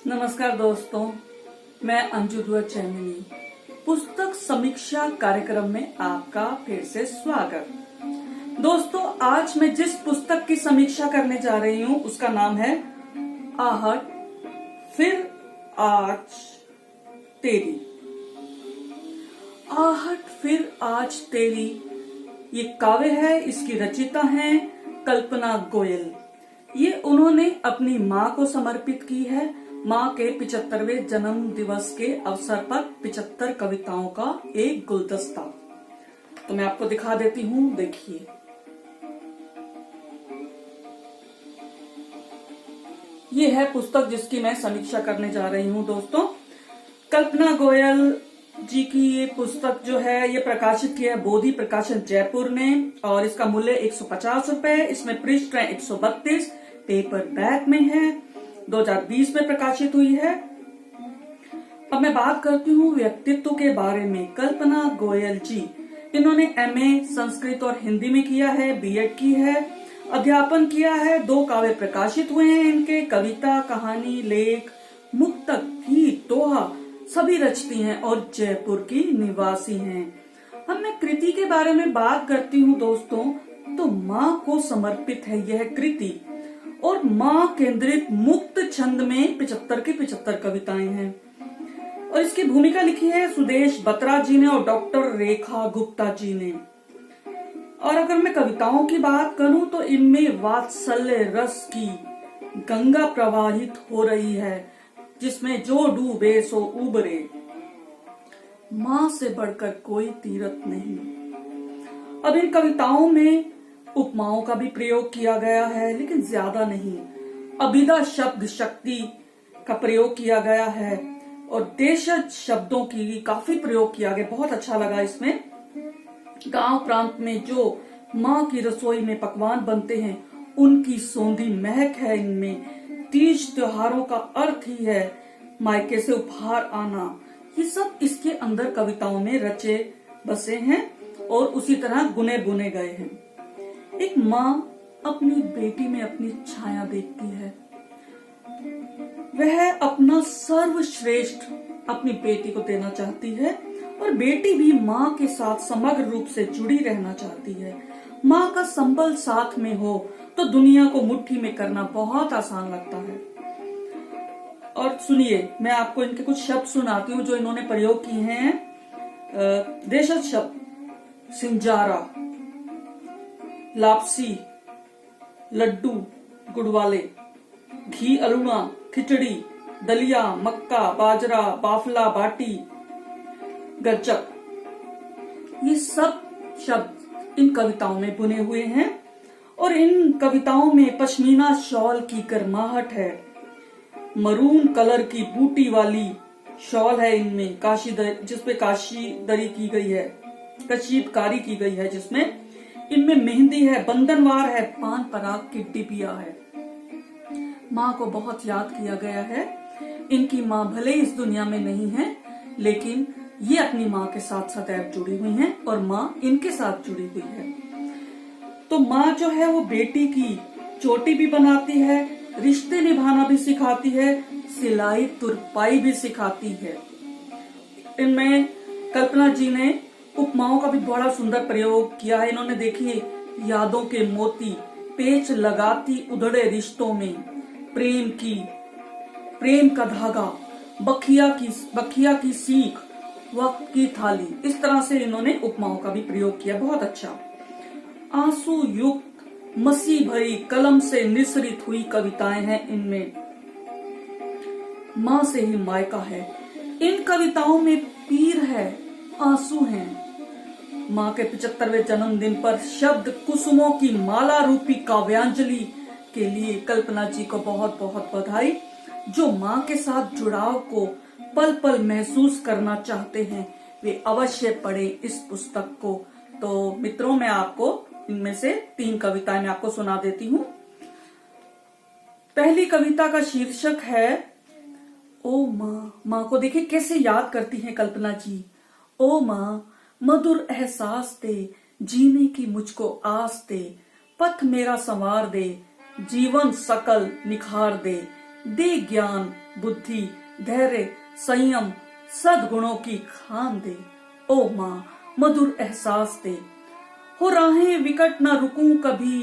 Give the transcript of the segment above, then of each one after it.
नमस्कार दोस्तों, मैं अंजू दुआ चैमिनी पुस्तक समीक्षा कार्यक्रम में आपका फिर से स्वागत। दोस्तों, आज मैं जिस पुस्तक की समीक्षा करने जा रही हूँ उसका नाम है आहट फिर आज तेरी। आहट फिर आज तेरी ये काव्य है। इसकी रचिता है कल्पना गोयल। ये उन्होंने अपनी माँ को समर्पित की है। माँ के 75वें जन्म दिवस के अवसर पर 75 कविताओं का एक गुलदस्ता। तो मैं आपको दिखा देती हूँ, देखिए। ये है पुस्तक जिसकी मैं समीक्षा करने जा रही हूँ। दोस्तों, कल्पना गोयल जी की ये पुस्तक जो है ये प्रकाशित की है बोधि प्रकाशन जयपुर ने, और इसका मूल्य 150 रुपए। इसमें पृष्ठ है 132, पेपर बैक में है, 2020 में प्रकाशित हुई है। अब मैं बात करती हूँ व्यक्तित्व के बारे में। कल्पना गोयल जी, इन्होंने एमए संस्कृत और हिंदी में किया है, बीएड की है, अध्यापन किया है, 2 काव्य प्रकाशित हुए हैं इनके। कविता, कहानी, लेख, मुक्तक, गीत, दोहा सभी रचती हैं और जयपुर की निवासी हैं। अब मैं कृति के बारे में बात करती हूँ दोस्तों, तो माँ को समर्पित है यह कृति और माँ केंद्रित मुक्त छंद में 75 की 75 कविताएं हैं। और इसकी भूमिका लिखी है सुदेश बत्रा जी ने और डॉक्टर रेखा गुप्ता जी ने। और अगर मैं कविताओं की बात करूं तो इनमें वात्सल्य रस की गंगा प्रवाहित हो रही है, जिसमें जो डूबे सो उबरे, माँ से बढ़कर कोई तीरथ नहीं। अब इन कविताओं में उपमाओं का भी प्रयोग किया गया है, लेकिन ज्यादा नहीं। अभिधा शब्द शक्ति का प्रयोग किया गया है और देशज शब्दों की भी काफी प्रयोग किया गया। बहुत अच्छा लगा इसमें। गांव प्रांत में जो माँ की रसोई में पकवान बनते हैं उनकी सौंधी महक है इनमें। तीज त्योहारों का अर्थ ही है मायके से उपहार आना। ये सब इसके अंदर कविताओं में रचे बसे हैं और उसी तरह गुने बुने गए हैं। एक माँ अपनी बेटी में अपनी छाया देखती है। वह अपना सर्वश्रेष्ठ अपनी बेटी को देना चाहती है और बेटी भी माँ के साथ समग्र रूप से जुड़ी रहना चाहती है। माँ का संबल साथ में हो तो दुनिया को मुट्ठी में करना बहुत आसान लगता है। और सुनिए, मैं आपको इनके कुछ शब्द सुनाती हूँ जो इन्होंने प्रयोग किए हैं। देशज शब्द: सिंजारा, लापसी, लड्डू गुड़वाले, घी अलुना, खिचड़ी, दलिया, मक्का, बाजरा, बाफला, बाटी, गज्जक। ये सब शब्द इन कविताओं में बुने हुए हैं और इन कविताओं में पश्मीना शॉल की गर्माहट है। मरून कलर की बूटी वाली शॉल है इनमें, जिसपे काशीदरी की गई है, कशीदकारी की गई है, जिसमें इनमें मेहंदी है, बंधनवार है, पान पराग की डिबिया है। माँ को बहुत याद किया गया है। इनकी माँ भले इस दुनिया में नहीं है, लेकिन ये अपनी माँ के साथ सदैव जुड़ी हुई हैं और माँ इनके साथ जुड़ी हुई है। तो माँ जो है वो बेटी की चोटी भी बनाती है, रिश्ते निभाना भी सिखाती है, सिलाई तुरपाई भी सिखाती है। इनमें कल्पना जी ने उपमाओं का भी बड़ा सुंदर प्रयोग किया है। इन्होंने देखिए, यादों के मोती पेच लगाती उधड़े रिश्तों में, प्रेम का धागा, बखिया की सीख, वक्त की थाली। इस तरह से इन्होंने उपमाओं का भी प्रयोग किया। बहुत अच्छा। आंसू युक्त मसी भरी कलम से निसरित हुई कविताएं हैं इनमें। माँ से ही मायका है। इन कविताओं में पीर है, आंसू हैं। माँ के 75वें जन्मदिन पर शब्द कुसुमों की माला रूपी काव्यांजलि के लिए कल्पना जी को बहुत बहुत बधाई। जो माँ के साथ जुड़ाव को पल पल महसूस करना चाहते हैं वे अवश्य पढ़े इस पुस्तक को। तो मित्रों, मैं आपको इनमें से 3 कविताएं मैं आपको सुना देती हूँ। पहली कविता का शीर्षक है ओ माँ। माँ को देखिए कैसे याद करती हैं कल्पना जी। ओ माँ, मधुर एहसास दे, जीने की मुझको आस दे, पथ मेरा संवार दे, जीवन सकल निखार दे, दे ज्ञान, बुद्धि, धैर्य, संयम, सद्गुणों की खान दे। ओ माँ, मधुर एहसास दे। हो राहें विकट न रुकूं कभी,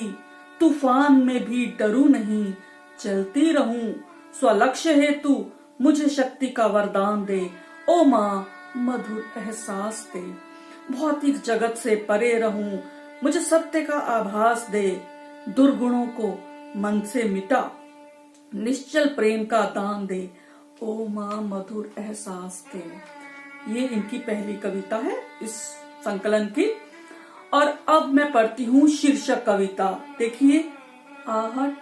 तूफान में भी डरूं नहीं, चलती रहूं स्वलक्ष्य हेतु, मुझे शक्ति का वरदान दे। ओ माँ, मधुर एहसास दे। भौतिक जगत से परे रहूं, मुझे सत्य का आभास दे। दुर्गुणों को मन से मिटा, निश्चल प्रेम का दान दे। ओ माँ, मधुर एहसास दे। ये इनकी पहली कविता है इस संकलन की। और अब मैं पढ़ती हूँ शीर्षक कविता। देखिए, आहट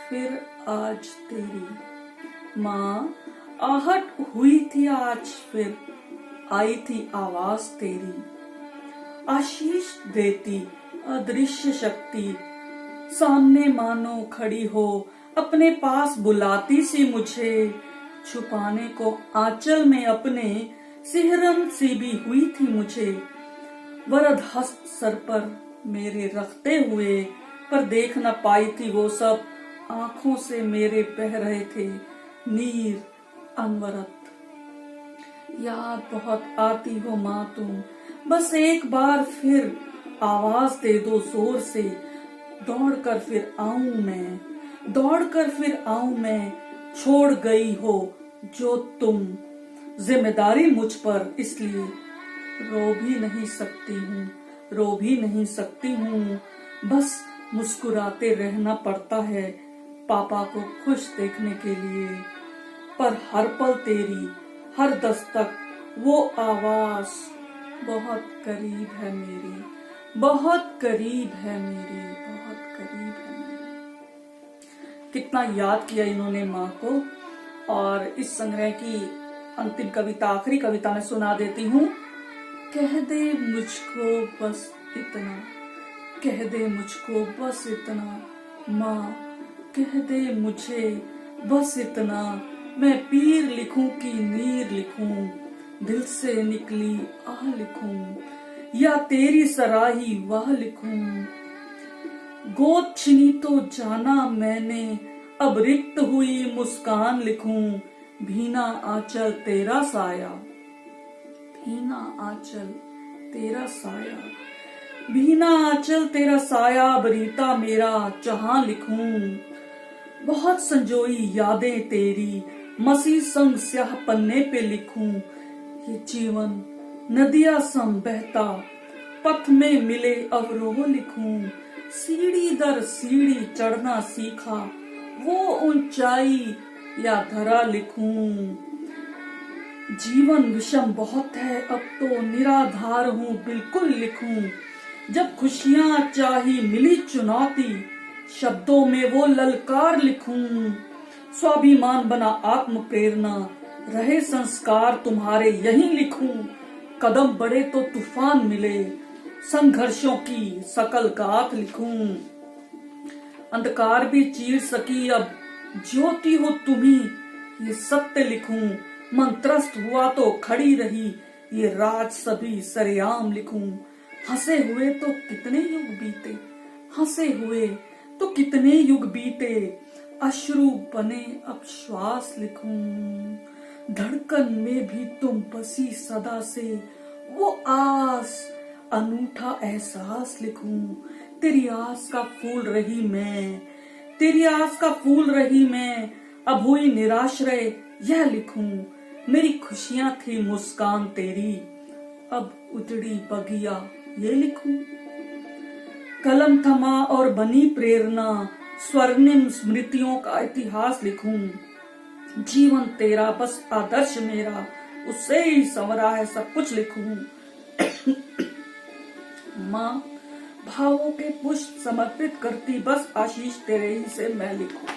फिर आज तेरी। माँ, आहट हुई थी आज फिर, आई थी आवाज तेरी। आशीष देती अदृश्य शक्ति, सामने मानो खड़ी हो, अपने पास बुलाती सी मुझे। छुपाने को आंचल में अपने, सिहरन सी भी हुई थी मुझे। वरद हस्त सर पर मेरे रखते हुए, पर देख न पाई थी वो सब, आंखों से मेरे बह रहे थे नीर अनवरत। याद बहुत आती हो माँ तुम, बस एक बार फिर आवाज दे दो जोर से। दौड़ कर फिर आऊं मैं, दौड़ कर फिर आऊं मैं, छोड़ गई हो जो तुम जिम्मेदारी मुझ पर, इसलिए रो भी नहीं सकती हूँ, रो भी नहीं सकती हूँ। बस मुस्कुराते रहना पड़ता है पापा को खुश देखने के लिए। पर हर पल तेरी, हर दस्तक, वो आवाज बहुत करीब है मेरी, बहुत करीब है मेरी, बहुत करीब है मेरी। कितना याद किया इन्होंने माँ को। और इस संग्रह की अंतिम कविता, आखिरी कविता मैं सुना देती हूँ। कह दे मुझको बस इतना, कह दे मुझको बस इतना, माँ कह दे मुझे बस इतना। मैं पीर लिखूं कि नीर लिखूं, दिल से निकली आह लिखूं, या तेरी सराही वाह लिखूं। गोद छिनी तो जाना मैंने, अब रिक्त हुई मुस्कान लिखूं। भीना आंचल तेरा साया, भीना आंचल तेरा साया, भीना आंचल तेरा साया, बरीता मेरा जहां लिखूं। बहुत संजोई यादें तेरी, मसी संग स्याह पन्ने पे लिखूं। ये जीवन नदिया सम बहता, पथ में मिले अवरोह लिखूं। सीढ़ी दर सीढ़ी चढ़ना सीखा, वो ऊंचाई या धरा लिखूं। जीवन विषम बहुत है, अब तो निराधार हूँ बिल्कुल लिखूं। जब खुशियां चाही मिली चुनौती, शब्दों में वो ललकार लिखूं। स्वाभिमान बना आत्म प्रेरणा, रहे संस्कार तुम्हारे यहीं लिखूं। कदम बढ़े तो तूफान मिले, संघर्षों की सकल गाथ लिखूं। अंधकार भी चीर सकी अब ज्योति हो तुम्ही, ये सत्य लिखूं। मन त्रस्त हुआ तो खड़ी रही, ये राज सभी सरेआम लिखूं। हंसे हुए तो कितने युग बीते, हंसे हुए तो कितने युग बीते। अश्रु बने अब श्वास लिखूं। धड़कन में भी तुम बसी सदा से, वो आस अनूठा एहसास लिखूं। तेरी आस का फूल रही मैं, तेरी आस का फूल रही मैं। अब हुई निराश्रय यह लिखूं। मेरी खुशियां थी मुस्कान तेरी, अब उजड़ी बगिया ये लिखूं। कलम थमा और बनी प्रेरणा, स्वर्णिम स्मृतियों का इतिहास लिखूं। जीवन तेरा बस आदर्श मेरा, उससे ही संवरा है सब कुछ लिखूं। माँ, भावों के पुष्प समर्पित करती, बस आशीष तेरे ही से मैं लिखूं।